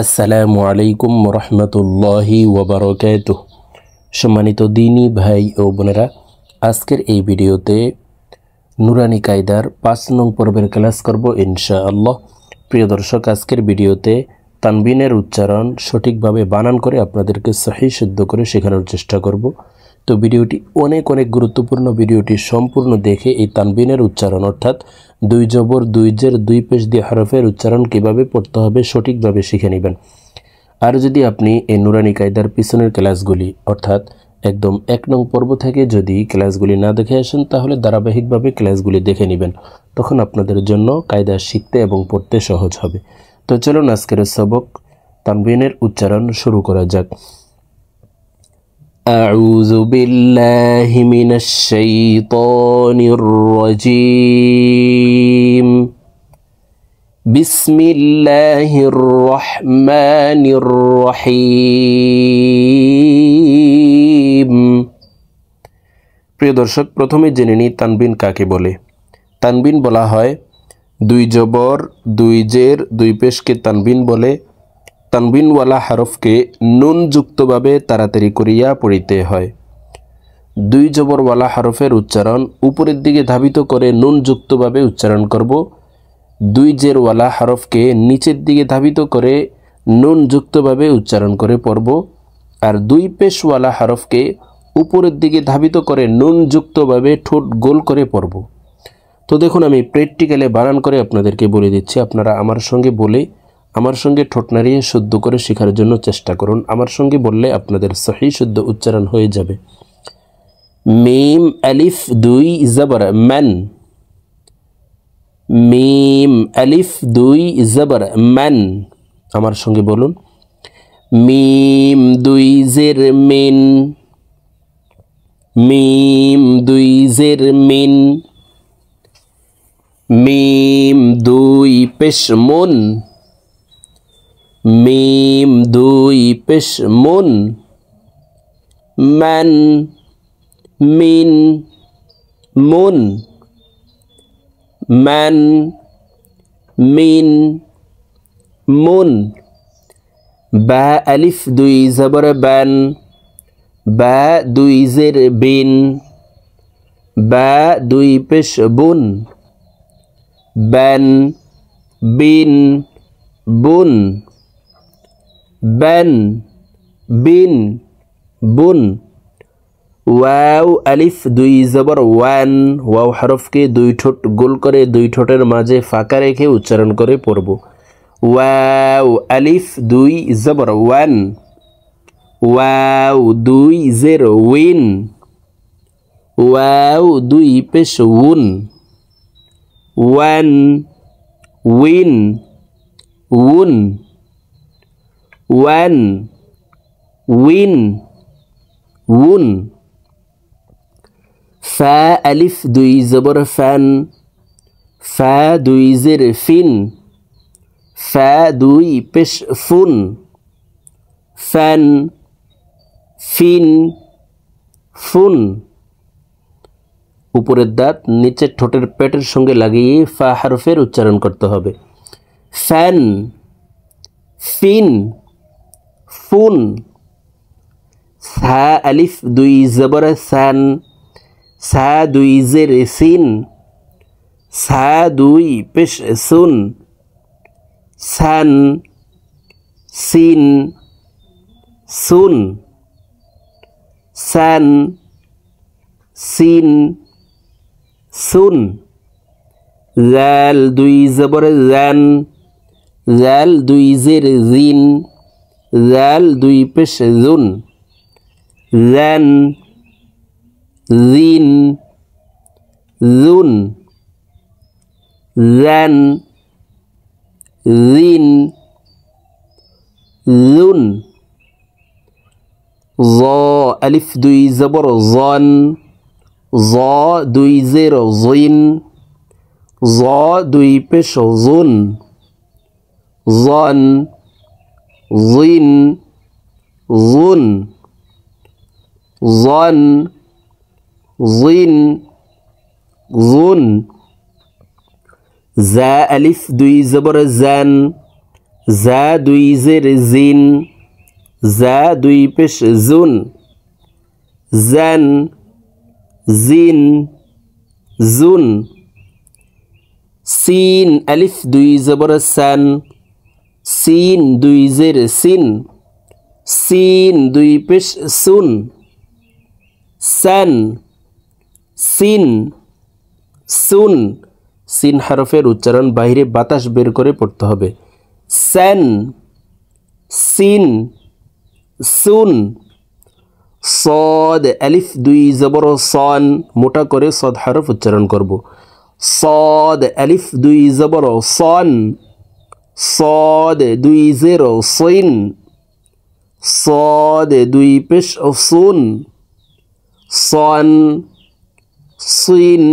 আসসালামু আলাইকুম রহমতুল্লাহি ওয়াবারাকাতুহ। সম্মানিত দিনী ভাই ও বোনেরা, আজকের এই ভিডিওতে নুরানি কায়দার 5 নং পর্বের ক্লাস করব ইনশাআল্লাহ। প্রিয় দর্শক, আজকের ভিডিওতে তানবিনের উচ্চারণ সঠিকভাবে বানান করে আপনাদেরকে সহিহ শুদ্ধ করে শেখানোর চেষ্টা করব। তো ভিডিওটি অনেক গুরুত্বপূর্ণ। ভিডিওটি সম্পূর্ণ দেখে এই তানবিনের উচ্চারণ অর্থাৎ 2 জবর 2 জের 2 পেশ দিয়ে হরফের উচ্চারণ কিভাবে পড়তে হবে সঠিকভাবে শিখে নেবেন। আর যদি আপনি এই নুরানি কায়দার পিছনের ক্লাসগুলি অর্থাৎ একদম 1 নং পর্ব থেকে যদি ক্লাসগুলি না দেখে আসেন, তাহলে ধারাবাহিকভাবে ক্লাসগুলি দেখে নেবেন। তখন আপনাদের জন্য কায়দা শিখতে এবং পড়তে সহজ হবে। তো চলুন আজকের সবক তানবিনের উচ্চারণ শুরু করা যাক। أعوذ بالله من الشيطان الرجيم بسم الله الرحمن الرحيم। প্রিয় দর্শক, প্রথমে জেনে নিই তানবিন কাকে বলে। তানবিন বলা হয় 2 জবর 2 জের 2 পেশকে তানবিন বলে। তানবিনওয়ালা হরফকে নুন যুক্তভাবে তাড়াতাড়ি করিয়া পড়িতে হয়। 2 জবরওয়ালা হরফের উচ্চারণ উপরের দিকে ধাবিত করে নুন যুক্তভাবে উচ্চারণ করব। 2 জেরওয়ালা হরফকে নিচের দিকে ধাবিত করে নুন যুক্তভাবে উচ্চারণ করে পড়ব। আর 2 পেশওয়ালা হরফকে উপরের দিকে ধাবিত করে নুন যুক্তভাবে ঠোঁট গোল করে পড়ব। তো দেখুন, আমি প্র্যাকটিক্যালে বানান করে আপনাদেরকে বলে দিচ্ছি। আপনারা আমার সঙ্গে বলে আমার সঙ্গে ঠোঁট নাড়িয়ে শুদ্ধ করে শেখার জন্য চেষ্টা করুন। আমার সঙ্গে বললে আপনাদের সহিহ শুদ্ধ উচ্চারণ হয়ে যাবে। মিম আলিফ 2 জবর মান। মিম আলিফ 2 জবর মান। আমার সঙ্গে বলুন। মিম 2 জের মিন। মিম 2 জের মিন। মিম 2 পেশ মুন। মিম 2 পেশ মুন। মান মিন মুন। মান মিন মুন। বা আলিফ 2 জবর বান। বা 2 জের বিন। বা 2 পেশ বুন। বান বিন বুন। বান বিন বুন। ওয়াও আলিফ 2 জবর ওয়ান। ওয়াও হরফকে 2 ঠোঁট গোল করে 2 ঠোঁটের মাঝে ফাঁকা রেখে উচ্চারণ করে পড়ব। ওয়াও আলিফ 2 জবর ওয়ান। ওয়াও 2 জের উইন। ওয়াও 2 পেশ উন। ওয়ান উইন উন। ওয়ান উইন উন। ফা আলিফ 2 জবর ফান। ফা 2 জের ফিন। ফা 2 পেশ ফুন। ফান ফিন ফুন। উপরের দাঁত নিচের ঠোঁটের পেটের সঙ্গে লাগিয়ে ফা হরফের উচ্চারণ করতে হবে। ফান ফিন ফুন। সা আলিফ 2 জবর সান। সা 2 জের সিন। সা 2 পেশ সুন। সান সিন সুন। সান সিন সুন। জাল 2 জবর জান। জাল 2 জের জিন। জাল 2 পেশ জুন। জান জিন জুন। জান জিন জুন। জ আলিফ 2 জবর জন। জ 2 জের জিন। জ 2 পেশ জুন। জন জিন জুন। জন জিন জুন। জা আলিফ 2 জবর জান। জা দুই জের জিন, জা দুই পেশ জুন, জান, জিন, জুন। সিন আলিফ দুই জবর সান, সিন দুই জের সিন, সিন দুই পেশ সুন, সান, সিন, সুন। সিন হরফের উচ্চারণ বাইরে বাতাস বের করে পড়তে হবে। সান, সিন, সুন। সদ আলিফ দুই জবর সন, মোটা করে সদ হরফ উচ্চারণ করব। সদ আলিফ দুই জবর সন, সদ দুই জের সিন, সদ দুই পেশ সুন, সন, সিন,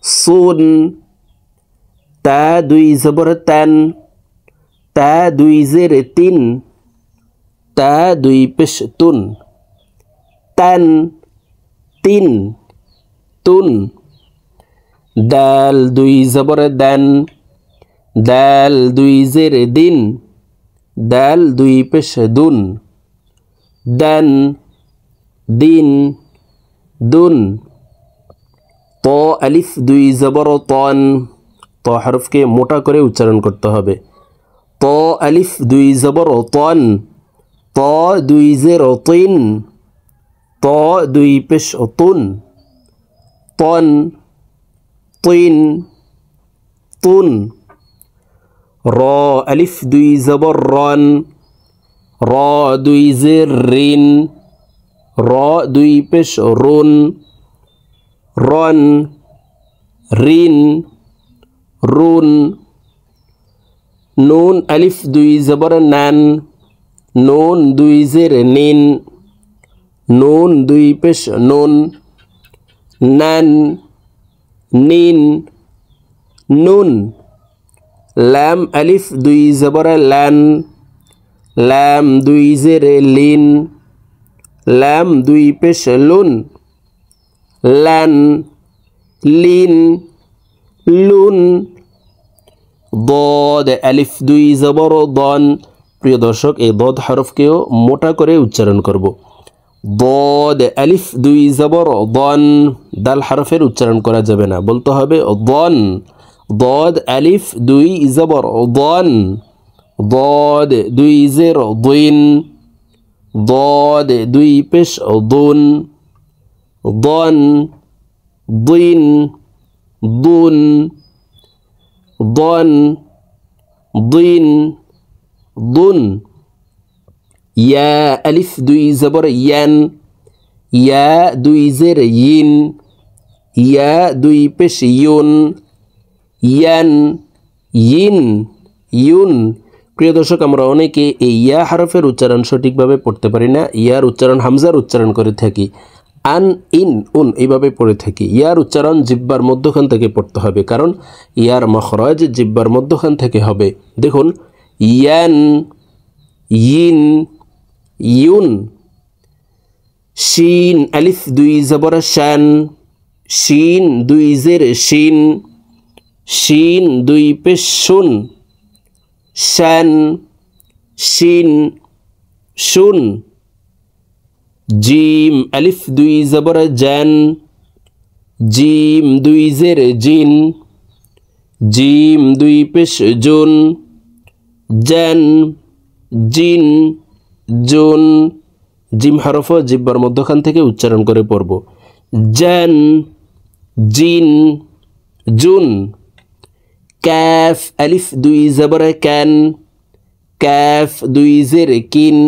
সুন। তা দুই জবর তান, তা দুই জের তিন, তা দুই পেশ তুন, তান, তিন, তুন। দাল দুই জবর দান, দাল দুই জের দিন, দাল দুই পেশ দুন, দান, দিন, দুন। ত আলিফ দুই জবর তন, ত হরফকে মোটা করে উচ্চারণ করতে হবে। ত আলিফ দুই জবর তন, ত দুই জের তিন, ত দুই পেশ তুন, তন, তিন, তুন। র আলিফ দুই জবর রন, র দুই জের রিন, র দুই পেশ রুন, রন, রিন, রুন। নুন আলিফ দুই জবর নান, নুন দুই জের নিন, নুন দুই পেশ নুন, নান, নিন, নুন। লাম আলিফ দুই জবর লান, লাম দুই জের লিন, লাম দুই পেশ লুন, লান, লিন, লুন। দদ আলিফ দুই জবর দন, প্রিয় দর্শক এই দদ হরফকেও মোটা করে উচ্চারণ করব। দদ আলিফ দুই জবর দন, দাল হরফের উচ্চারণ করা যাবে না, বলতে হবে দন। দদ আলিফ দুই জবর দন, দদ দুই জের দিন, দদ দুই পেশ দুন, দন, দিন, দুন, দন, দিন, দুন। ইয়া আলিফ দুই জবর ইয়ান, ইয়া দুই জের ইন, ইয়া দুই পেশ ইউন, ইয়ান, ইন, ইউন। প্রিয় দর্শক আমরা অনেকে এই ইয়া হরফের উচ্চারণ সঠিকভাবে পড়তে পারি না, ইয়ার উচ্চারণ হামজার উচ্চারণ করে থাকি, আন, ইন, উন এইভাবে পড়ে থাকি। ইয়ার উচ্চারণ জিব্বার মধ্যখান থেকে পড়তে হবে, কারণ ইয়ার মখরজ জিব্বার মধ্যখান থেকে হবে। দেখুন ইয়ান, ইন, ইউন। শিন আলিফ দুই জবর শান, শিন দুই জের শিন, শিন দুই পেশ শুন, শান, শিন, শুন। জিম আলিফ দুই জবর জান, জিম দুই জের জিন, জিম দুই পেশ জুন, জান, জিন, জুন। জিম হরফ জিব্বার মধ্যখান থেকে উচ্চারণ করে পড়ব। জান, জিন, জুন। ক্যাফ আলিফ দুই জবর ক্যান, ক্যাফ দুই জের কিন,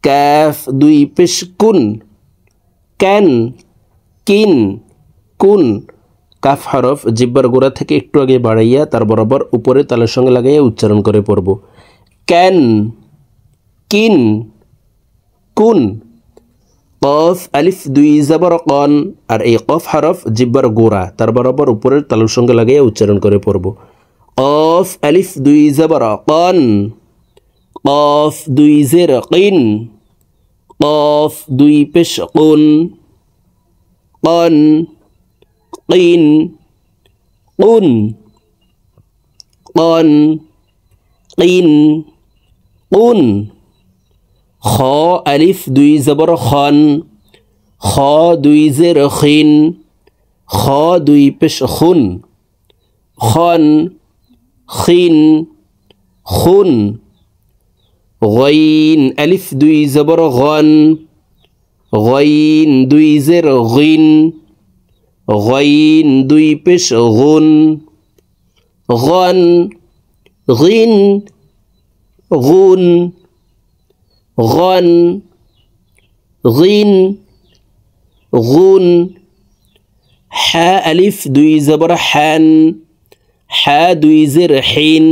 ক্যাফ দুই পেশ কুন, ক্যান, কিন, কুন। কাফ হরফ জিব্বার গোড়া থেকে একটু আগে বাড়াইয়া তার বরাবর উপরে তালের সঙ্গে লাগাইয়া উচ্চারণ করে পড়ব। ক্যান, কিন, কুন। কফ আলিফ দুই জবর কন, আর এই কফ হরফ জিব্বার গোড়া তার বরাবর উপরের তালুর সঙ্গে লাগাইয়া উচ্চারণ করে পড়ব। কফ আলিফ দুই জবর কন, কফ দুই জের কিন, কফ দুই পেশ কুন, কন, কিন, কুন, কন, কিন কুন খ আলিফ দুই জবর খন খ দুই জের খিন খ দুই পেশ খুন খন খিন খুন গইন আলিফ দুই জবর গন গইন দুই জের গিন গইন দুই পেশ গুন গন গিন গুন গন গিন গুন হা আলিফ দুই জবর হান হা দুই জের হিন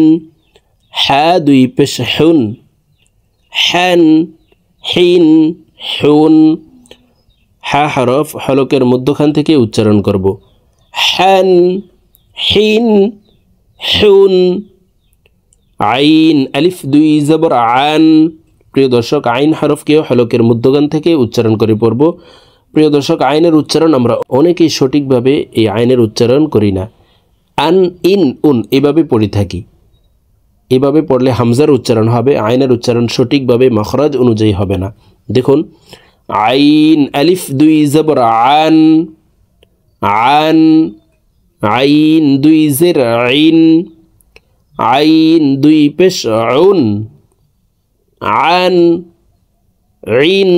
হা দুই পেশ হুন হান হিন হুন হা হরফ হলকের মধ্যখান থেকে উচ্চারণ করব হান হিন হুন আইন আলিফ দুই জবর আন প্রিয় দর্শক আইন হরফকেও হলকের মধ্যখান থেকে উচ্চারণ করে পড়ব প্রিয় দর্শক আইনের উচ্চারণ আমরা অনেকেই সঠিকভাবে এই আইনের উচ্চারণ করি না আন ইন উন এভাবে পড়ে থাকি এভাবে পড়লে হামজার উচ্চারণ হবে আইনের উচ্চারণ সঠিকভাবে মাখরাজ অনুযায়ী হবে না দেখুন আইন আলিফ দুই জবর আন আন আইন দুই জের আইন আইন দুই পেশ উন আন ইন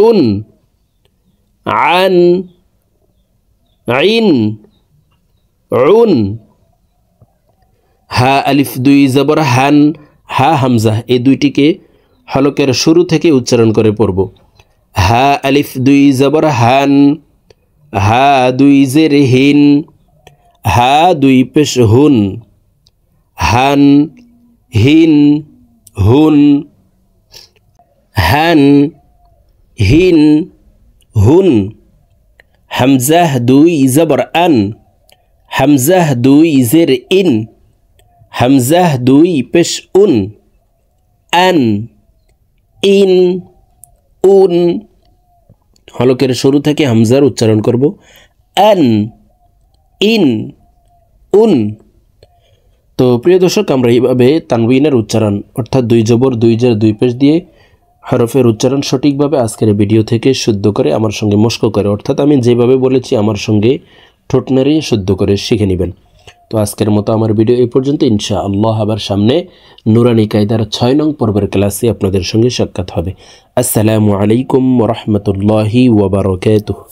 উন আন ইন উন হা আলিফ দুই জবর হান হা হামজা এই দুইটিকে হলকের শুরু থেকে উচ্চারণ করে পড়ব হা আলিফ দুই জবর হান হা দুই জের হিন হা দুই পেশ হুন হান হিন হুন হান হিন হুন হামজাহ দুই জবর আন হামজাহ দুই জের ইন হামজাহ দুই পেশ উন আন ইন উন হলকের শুরু থেকে হামজার উচ্চারণ করব আন ইন উন তো প্রিয় দর্শক আমরা এইভাবে তানবিনের উচ্চারণ অর্থাৎ দুই জবর দুই জের দুই পেশ দিয়ে হরফের উচ্চারণ সঠিকভাবে আজকের ভিডিও থেকে শুদ্ধ করে আমার সঙ্গে মস্ক করে অর্থাৎ আমি যেভাবে বলেছি আমার সঙ্গে ঠোঁট নাড়িয়ে শুদ্ধ করে শিখে নেবেন তো আজকের মতো আমার ভিডিও এই পর্যন্ত ইনশাআল্লাহ আবার সামনে নুরানি কায়দার 6 নং পর্বের ক্লাসে আপনাদের সঙ্গে সাক্ষাৎ হবে আসসালামু আলাইকুম ওয়া রাহমাতুল্লাহি ওয়া বারাকাতুহু।